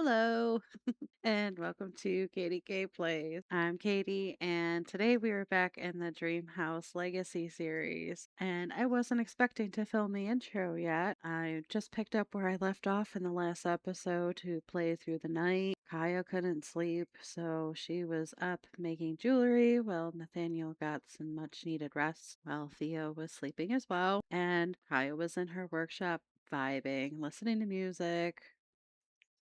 Hello, and welcome to Katie K Plays. I'm Katie, and today we are back in the Dream House Legacy series. And I wasn't expecting to film the intro yet. I just picked up where I left off in the last episode to play through the night. Kaya couldn't sleep, so she was up making jewelry while Nathaniel got some much needed rest while Theo was sleeping as well. And Kaya was in her workshop vibing, listening to music,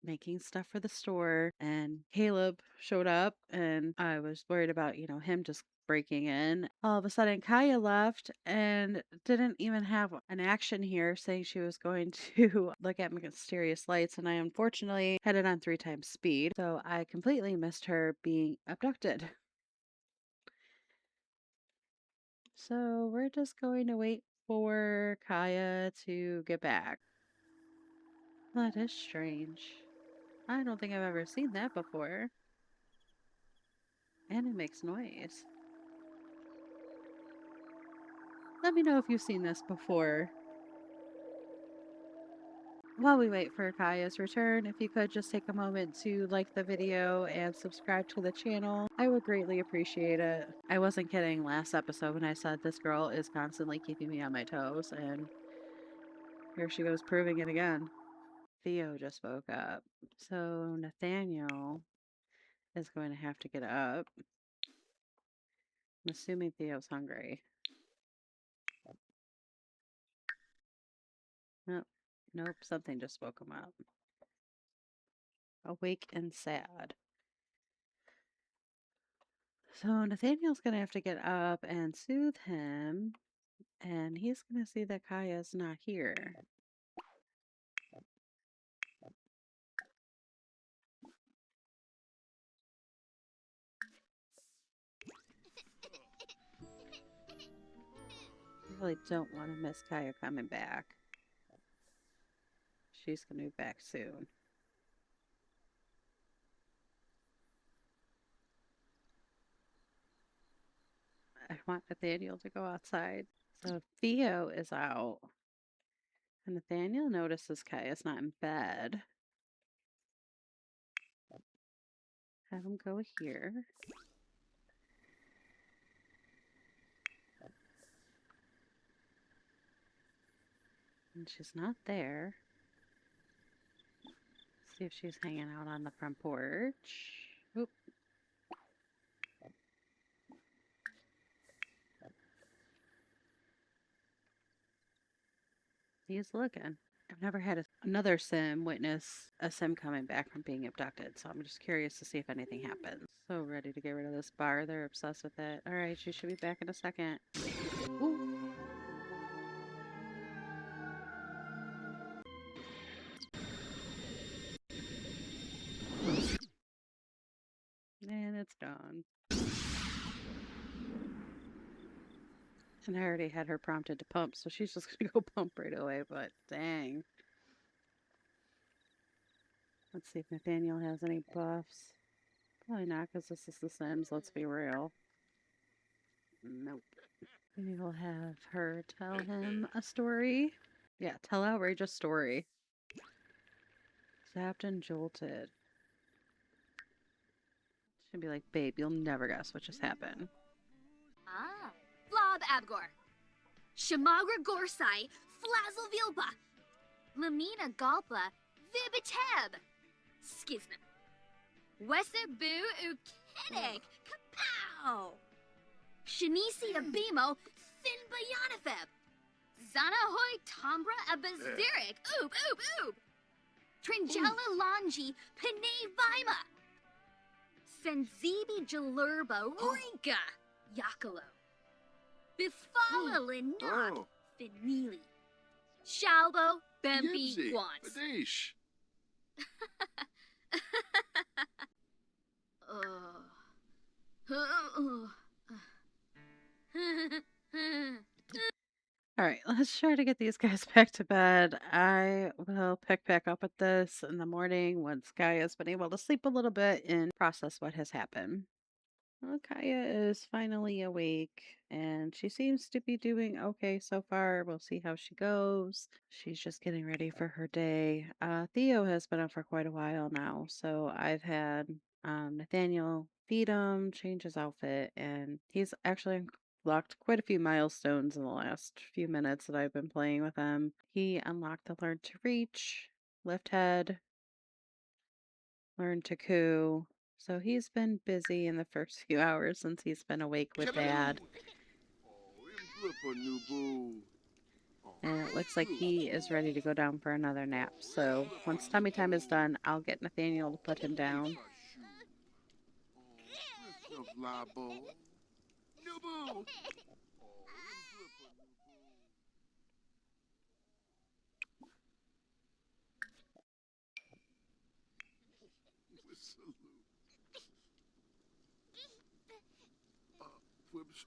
making stuff for the store, and Caleb showed up, and I was worried about, him just breaking in. All of a sudden Kaya left and didn't even have an action here saying she was going to look at mysterious lights, and I unfortunately had it on 3 times speed, so I completely missed her being abducted. So we're just going to wait for Kaya to get back. That is strange. I don't think I've ever seen that before. And it makes noise. Let me know if you've seen this before. While we wait for Kaya's return, if you could just take a moment to like the video and subscribe to the channel, I would greatly appreciate it. I wasn't kidding last episode when I said this girl is constantly keeping me on my toes, and here she goes proving it again. Theo just woke up, so Nathaniel is going to have to get up. I'm assuming Theo's hungry. Nope, nope, something just woke him up. Awake and sad. So Nathaniel's gonna have to get up and soothe him, and he's gonna see that Kaya's not here. I really don't want to miss Kaya coming back. She's gonna be back soon. I want Nathaniel to go outside. So Theo is out, and Nathaniel notices Kaya's not in bed. Have him go here. And she's not there. See if she's hanging out on the front porch. Oop. He's looking. I've never had another sim witness a sim coming back from being abducted, so I'm just curious to see if anything happens. So ready to get rid of this bar. They're obsessed with it. All right, she should be back in a second. Ooh. And it's gone. And I already had her prompted to pump, so she's just gonna go pump right away, but dang. Let's see if Nathaniel has any buffs. Probably not, because this is The Sims, let's be real. Nope. Maybe we'll have her tell him a story. Yeah, tell outrageous story. Zapped and jolted. She'd be like, babe, you'll never guess what just happened. Ah, Flob Abgor. Shamagra Gorsai, Flazel Vilpa. Lamina Galpa, Vibiteb. Skisnam. Wesebu Ukidig, Kapow. Shanisi Abimo, Thin Bayanafeb. Zanahoy Tombra Abazirik, Oob, Oob, Oob. Tringella Lanji, Pene Vima. Senzibi Jalurba, Rinka, Yakalo. Bifala Linot, Finili. Shalbo, Bembi, Guans. Badesh. All right, let's try to get these guys back to bed. I will pick back up with this in the morning once Guy has been able to sleep a little bit and process what has happened. Well, Kaya is finally awake and she seems to be doing okay so far. We'll see how she goes. She's just getting ready for her day. Theo has been up for quite a while now, so I've had Nathaniel feed him, change his outfit, and he's actually unlocked quite a few milestones in the last few minutes that I've been playing with him. He unlocked the learn to reach, lift head, learn to coo. So he's been busy in the first few hours since he's been awake with Dad. And it looks like he is ready to go down for another nap. So once tummy time is done, I'll get Nathaniel to put him down.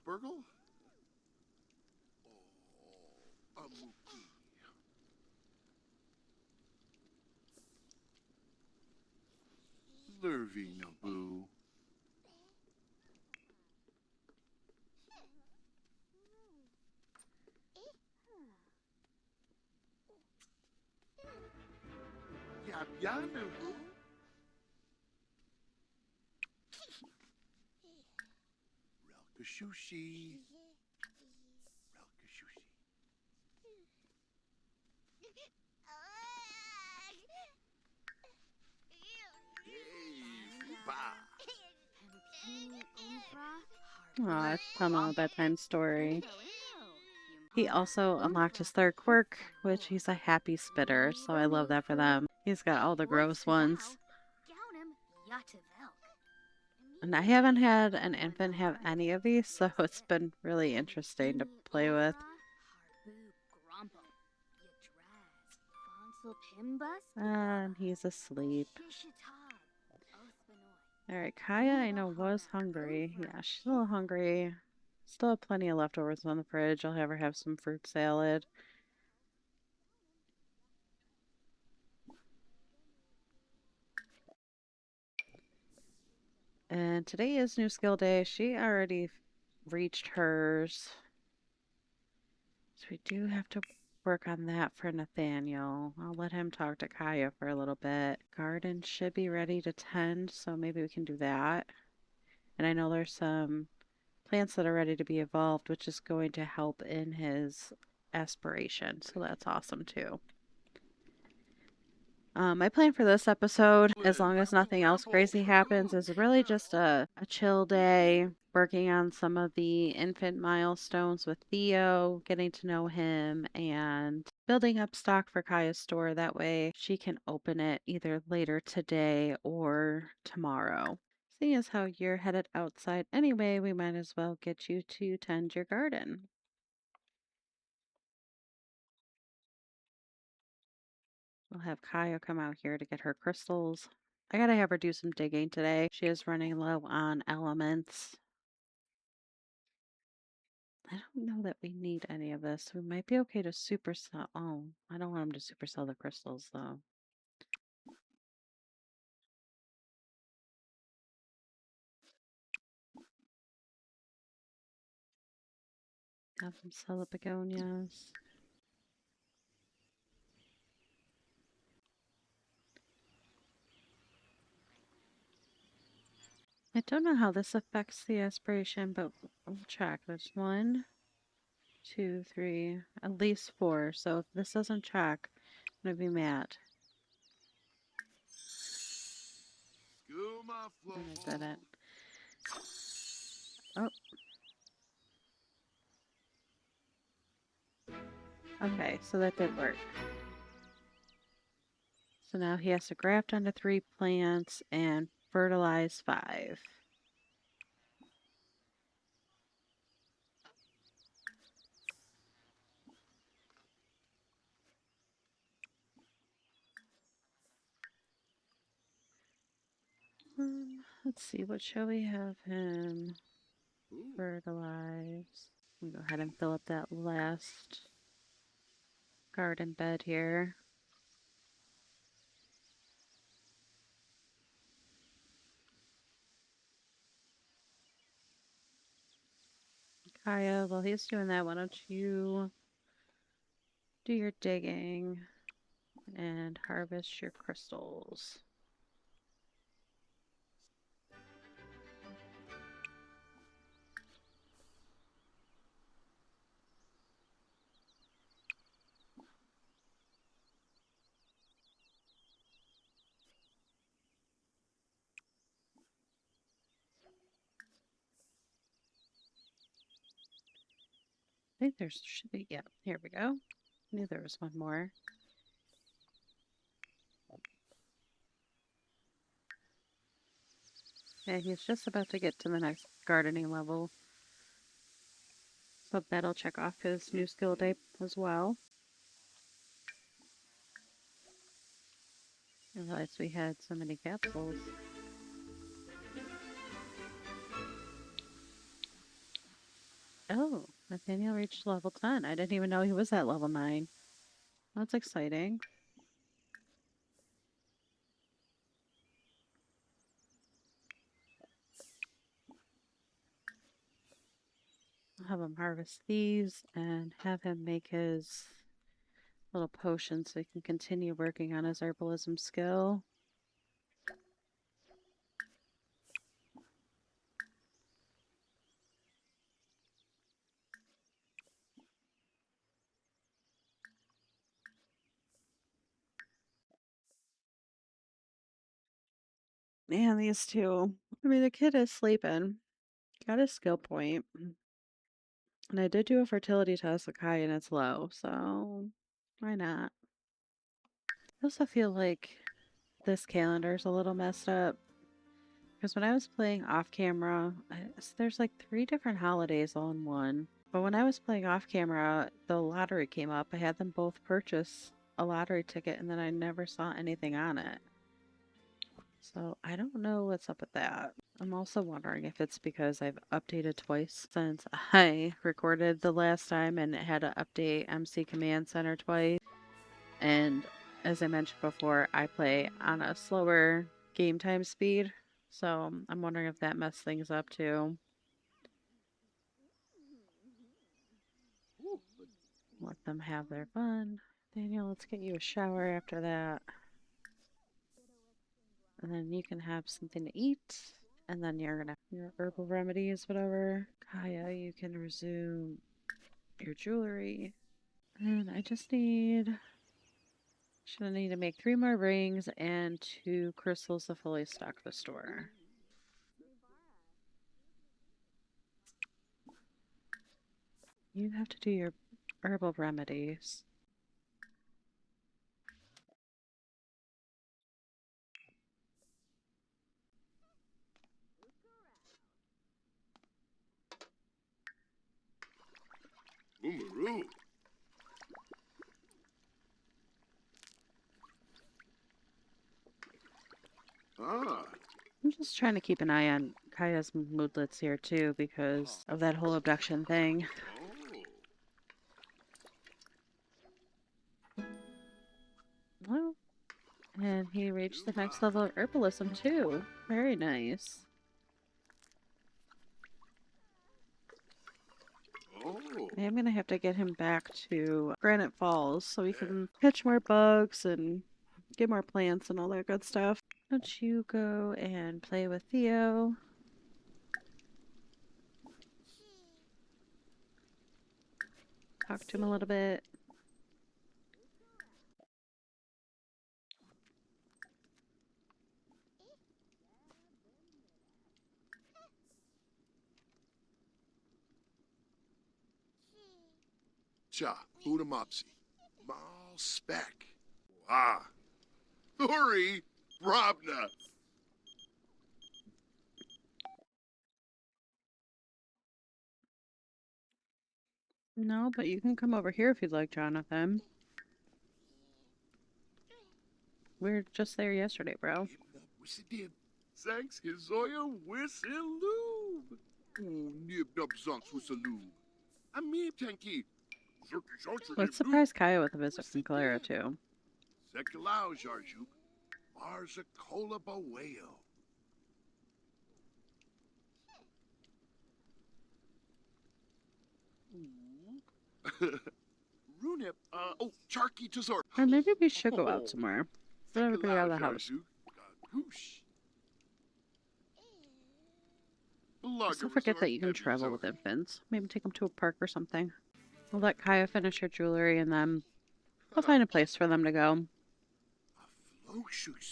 Spurgle? Lurvy Naboo. Yap Yanaboo. Relkashushi. Relkashushi. Hey, Ba. Aw, telling him a bedtime story. He also unlocked his third quirk, which he's a happy spitter, so I love that for them. He's got all the gross ones. And I haven't had an infant have any of these, so it's been really interesting to play with. And he's asleep. Alright, Kaya, I know, was hungry. Yeah, she's a little hungry. Still have plenty of leftovers on the fridge. I'll have her have some fruit salad. And today is new skill day. She already reached hers. So we do have to work on that for Nathaniel. I'll let him talk to Kaya for a little bit. Garden should be ready to tend, so maybe we can do that. And I know there's some plants that are ready to be evolved, which is going to help in his aspiration. So that's awesome too. My plan for this episode, as long as nothing else crazy happens, is really just a chill day, working on some of the infant milestones with Theo, getting to know him, and building up stock for Kaya's store. That way she can open it either later today or tomorrow. Seeing as how you're headed outside anyway, we might as well get you to tend your garden. We'll have Kaya come out here to get her crystals. I gotta have her do some digging today. She is running low on elements. I don't know that we need any of this. We might be okay to supercell. Oh, I don't want him to supercell the crystals though. Have him sell the begonias. I don't know how this affects the aspiration, but we'll check. There's one, two, three, at least four. So if this doesn't check, I'm gonna be mad. And it didn't. Oh. Okay, so that did work. So now he has to graft onto 3 plants and fertilize 5. Let's see, what shall we have him fertilize? We go ahead and fill up that last garden bed here. Kaya, while he's doing that, why don't you do your digging and harvest your crystals? I think there should be, yeah, here we go. I knew there was one more. Yeah, he's just about to get to the next gardening level. So that'll check off his new skill day as well. I realized we had so many capsules. Oh, Nathaniel reached level 10. I didn't even know he was at level 9. That's exciting. I'll have him harvest these and have him make his little potion so he can continue working on his herbalism skill. Man, these two. I mean, the kid is sleeping. Got a skill point. And I did do a fertility test with Kai and it's low, so why not? I also feel like this calendar's a little messed up. Because when I was playing off camera, there's like 3 different holidays all in one. But when I was playing off camera, the lottery came up. I had them both purchase a lottery ticket and then I never saw anything on it. So I don't know what's up with that. I'm also wondering if it's because I've updated twice since I recorded the last time and it had to update MC Command Center twice. And as I mentioned before, I play on a slower game time speed. So I'm wondering if that messed things up too. Let them have their fun. Daniel, let's get you a shower after that. And then you can have something to eat. And then you're gonna have your herbal remedies, whatever. Kaya, you can resume your jewelry. And I just need... Should I need to make 3 more rings and 2 crystals to fully stock the store. You have to do your herbal remedies. Boomaroo. Ah. I'm just trying to keep an eye on Kaya's moodlets here too because of that whole abduction thing. Oh. Well, and he reached the next level of herbalism too. Very nice. Oh. I am gonna have to get him back to Granite Falls so we can catch more bugs and get more plants and all that good stuff. Why don't you go and play with Theo? Talk to him a little bit. Cha. Udamopsy. Mal spec. Ah. Thuri. Brabna. No, but you can come over here if you'd like, Jonathan. We were just there yesterday, bro. Wissidib. Zanks Hizoya Wissiloob. Nib nub zonks Wissiloob. Amib tanki. Let's surprise Kaya with a visit from Clara, too. Sekalao Jarjuk. Barza Cola Baweo. Runip, oh, Charky Tazor. Or maybe we should go out Oh, somewhere. Let everybody out of the house. Hoosh. I still forget that you can travel with infants. Maybe take them to a park or something. We'll let Kaya finish her jewelry and then we'll find a place for them to go.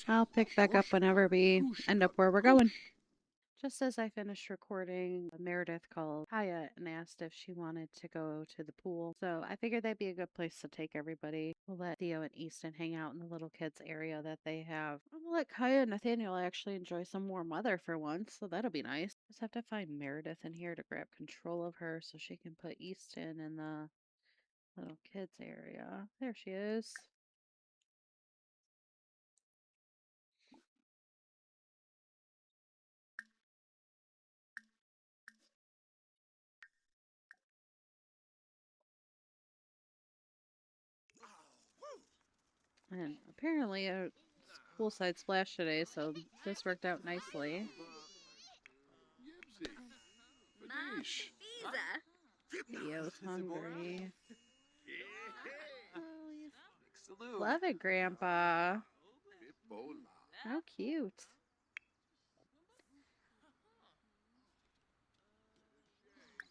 I'll pick back up whenever we end up where we're going. Just as I finished recording, Meredith called Kaya and asked if she wanted to go to the pool. So I figured that'd be a good place to take everybody. We'll let Theo and Easton hang out in the little kids area that they have. We'll let Kaya and Nathanael actually enjoy some warm weather for once, so that'll be nice. Just have to find Meredith in here to grab control of her so she can put Easton in the little kids area. There she is. And apparently a poolside splash today, so this worked out nicely. Theo's hungry. Love it, Grandpa. How cute.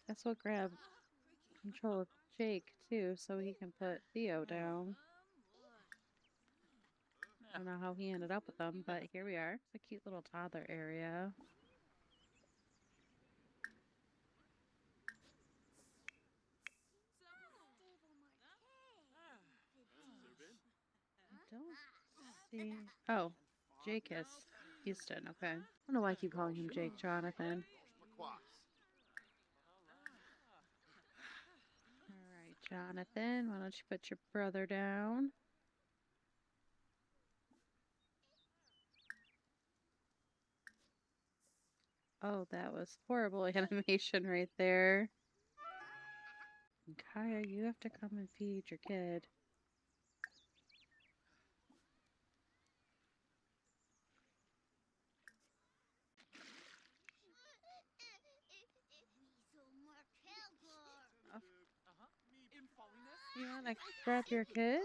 Guess we'll grab control of Jake, too, so he can put Theo down. I don't know how he ended up with them, but here we are. It's a cute little toddler area. I don't see... Oh, Jake is Houston, okay. I don't know why I keep calling him Jake Jonathan. Alright, Jonathan, why don't you put your brother down? Oh, that was horrible animation right there. And Kaya, you have to come and feed your kid. Oh. You want to grab your kid?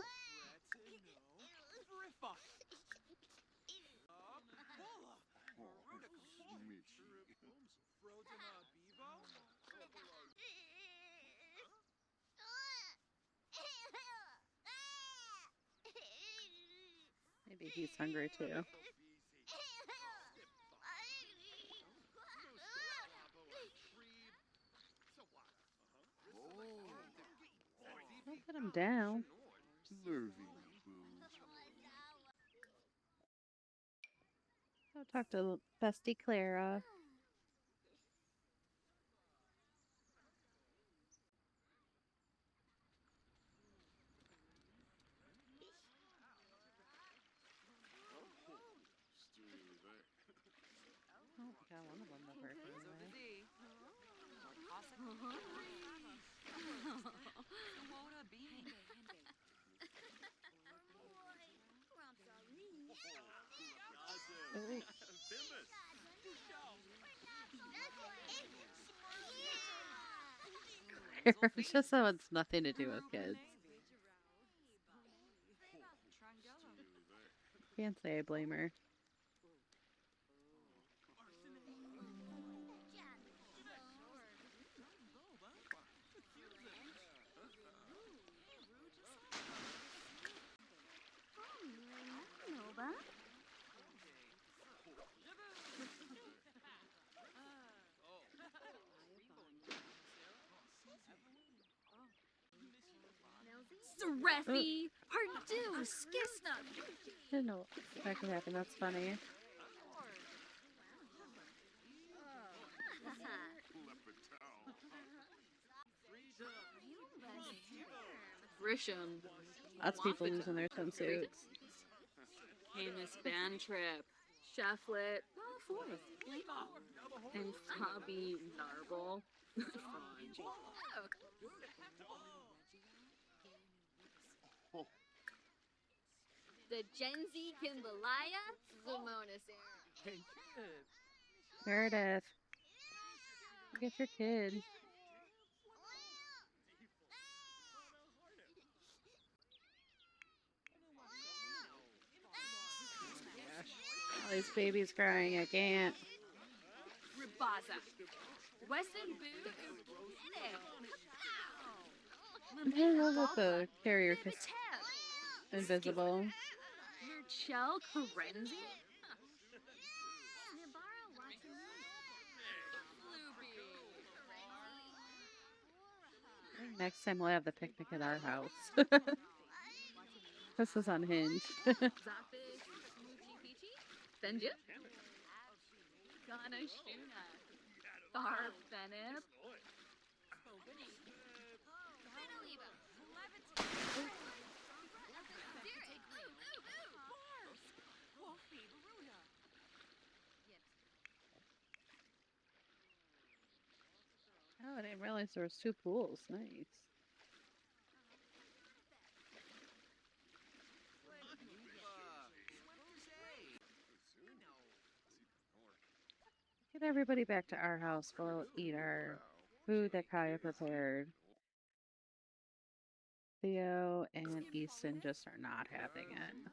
Maybe he's hungry too. Don't put him down. I'll talk to bestie Clara. Oh, we got one of them over here. Ooh. It's just so it's nothing to do with kids. Can't say I blame her. Streffy, Pardue, Skisna. Didn't know that could happen. That's funny. Grisham. Lots of people losing their swimsuits. Canis Band Trip. Cheflet. And Hobby Narble. The Gen Z Kimbalaya, Lamona Sarah. Meredith, get your kid. All these babies crying. I can't. Ribaza. Weston Boo. I love that the carrier is invisible. Merchel Karenzi? Nibara Watani. Next time we'll have the picnic at our house. This is unhinged. Zafish, Muchi Pichi, Benja, Ghana Shuna, Barb Benip, Oh, I didn't realize there was 2 pools. Nice. Get everybody back to our house. We'll eat our food that Kaya prepared. Theo and Easton just are not having it.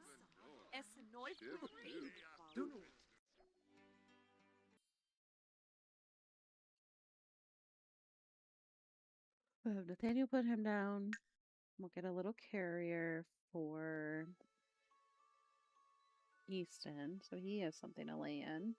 Nathaniel put him down. We'll get a little carrier for Easton so he has something to lay in.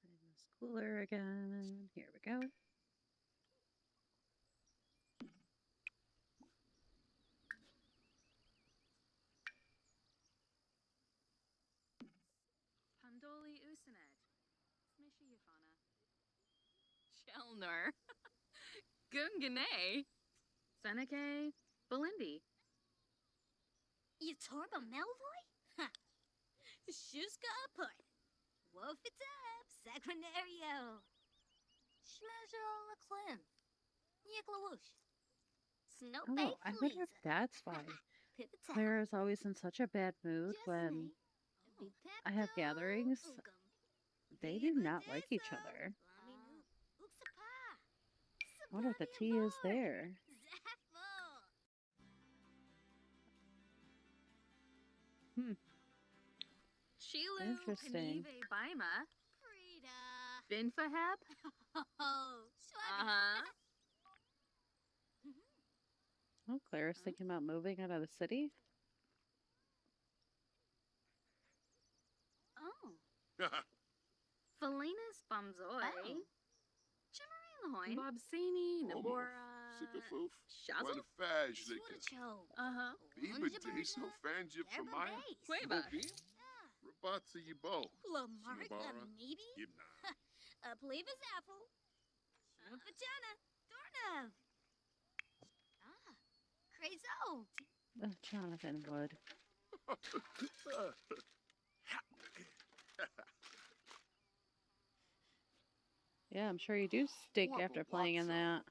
And this cooler again. Here we go. Pandoli Usanet, Smishy Yafana, Chelner, Gungane, Seneca, Belindi. Yatorba Melvoy? Ha! Shuska Uput. Wolf it up, Sacranario. Schmeasure Leclin. Yiklawoosh. Snow Oh, I wonder if that's why Claire is always in such a bad mood when I have gatherings. They do not like each other. I wonder if the tea is there. Hmm. Chilu, Interesting. Kanive Baima, Frida. Binfaheb. Oh, Uh-huh. Oh, Claire's thinking about moving out of the city. Oh. Felina's Bumzoy. Oh. Chimmery Lahoin. Bobsini, Nabora. Sikafoof. Shazzle. What a faj they can. Swacho. Uh-huh. Biba Jason Fanjip for Maya. Queba. Rabatsa Yibo. Lamarck Sinabara. Amibi. Yibna. A Plavas Apple. Pajana. Dornov. Ah. Crazo. Oh, Jonathan Wood. Yeah, I'm sure you do stink after playing in that.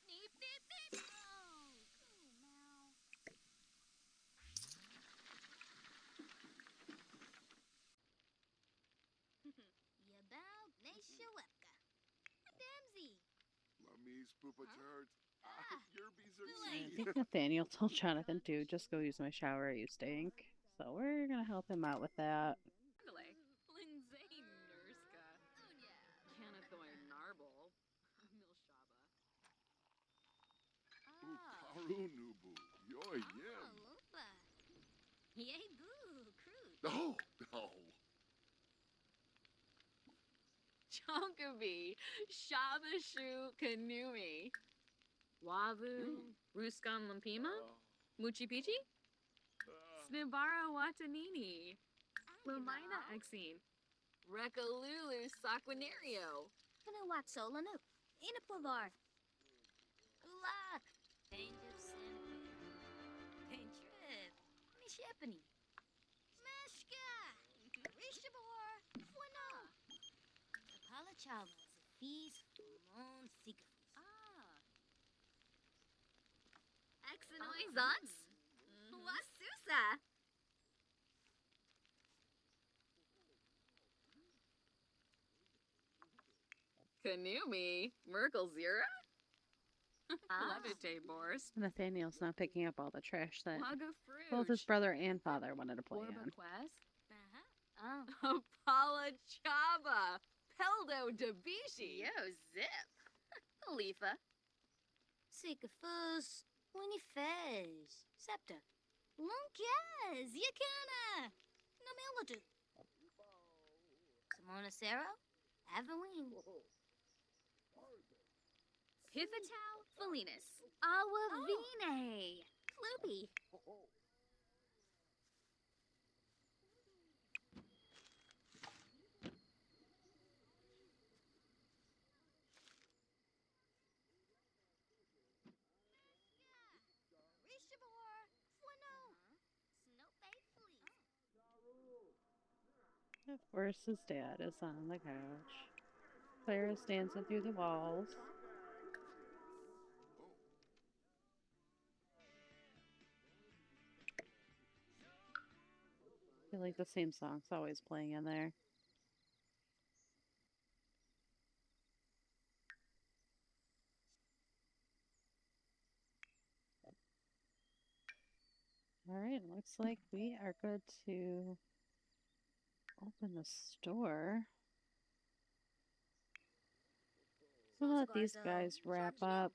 Neep, neep, neep. Oh, cool, Mal. Yabow, Nashawepka. Damsy. Mummy's poopa turds. Ah. Yerbies I are think Nathaniel told Jonathan, dude, just go use my shower, you stink. So we're gonna help him out with that. Lindsay Nurska. Canathoy Narble. Milshaba. Karu Nubu. Yoy Yim. Lupa. Yay, boo, crude. No, no. Chonkaby. Shabashu Kanumi. Wavu. Ruskan Lampima. Muchi Pichi. Snibara Watanini. Lumina Exine. Rekalulu Saquinario. Kanuwat Solanu. Inaplavar. Ulak. Danger Sandwich. Danger. Mishepani. Meshka. Rishabor. Fueno. Apala Chavas. Fees. Mon Sikafus. Exinoi Zots. Wasusa. Kanumi. Merkel Zira. Levite Boris. Nathaniel's not picking up all the trash that Waga both his Fruge. brother and father wanted to play Orba on. Quest. Oh. Apala Chaba. Peldo Dabishi. Yo, zip. Khalifa. Sikafus. Winifez. Septa. Lunkez. Yakana. Nomiladu. Simona Sero. Avawin. Pithatow Felinus. Awavine. Floopy. Rishabor. Fueno. Snope Fleas. Of course, his dad is on the couch. Clara is dancing through the walls. I feel like the same song's always playing in there. All right, looks like we are good to open the store. We'll let these guys wrap up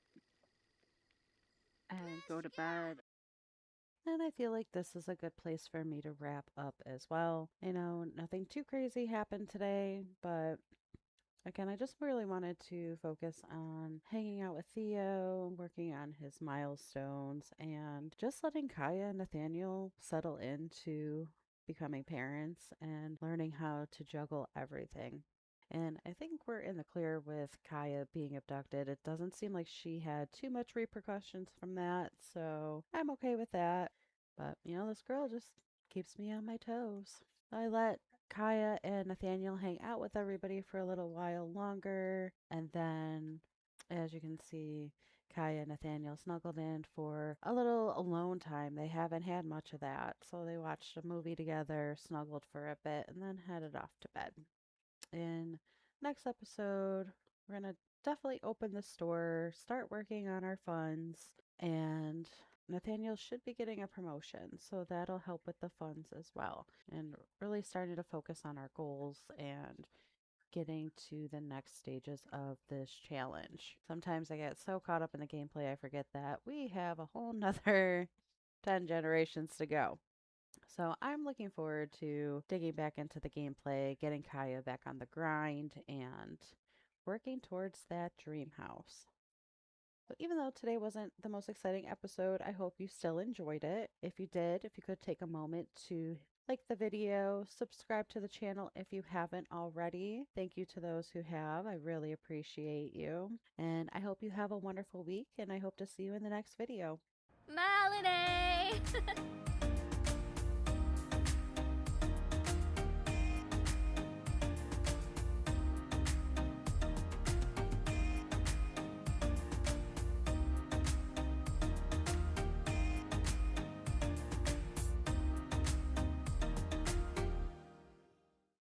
and go to bed. And I feel like this is a good place for me to wrap up as well. You know, nothing too crazy happened today, but again, I just really wanted to focus on hanging out with Theo, working on his milestones, and just letting Kaya and Nathaniel settle into becoming parents and learning how to juggle everything. And I think we're in the clear with Kaya being abducted. It doesn't seem like she had too much repercussions from that, so I'm okay with that. But, you know, this girl just keeps me on my toes. I let Kaya and Nathaniel hang out with everybody for a little while longer. And then, as you can see, Kaya and Nathaniel snuggled in for a little alone time. They haven't had much of that. So they watched a movie together, snuggled for a bit, and then headed off to bed. In next episode, we're going to definitely open the store, start working on our funds, and Nathaniel should be getting a promotion, so that'll help with the funds as well. And really starting to focus on our goals and getting to the next stages of this challenge. Sometimes I get so caught up in the gameplay, I forget that we have a whole nother 10 generations to go. So I'm looking forward to digging back into the gameplay, getting Kaya back on the grind, and working towards that dream house. So even though today wasn't the most exciting episode, I hope you still enjoyed it. If you did, if you could take a moment to like the video, subscribe to the channel if you haven't already. Thank you to those who have. I really appreciate you. And I hope you have a wonderful week, and I hope to see you in the next video. Melody!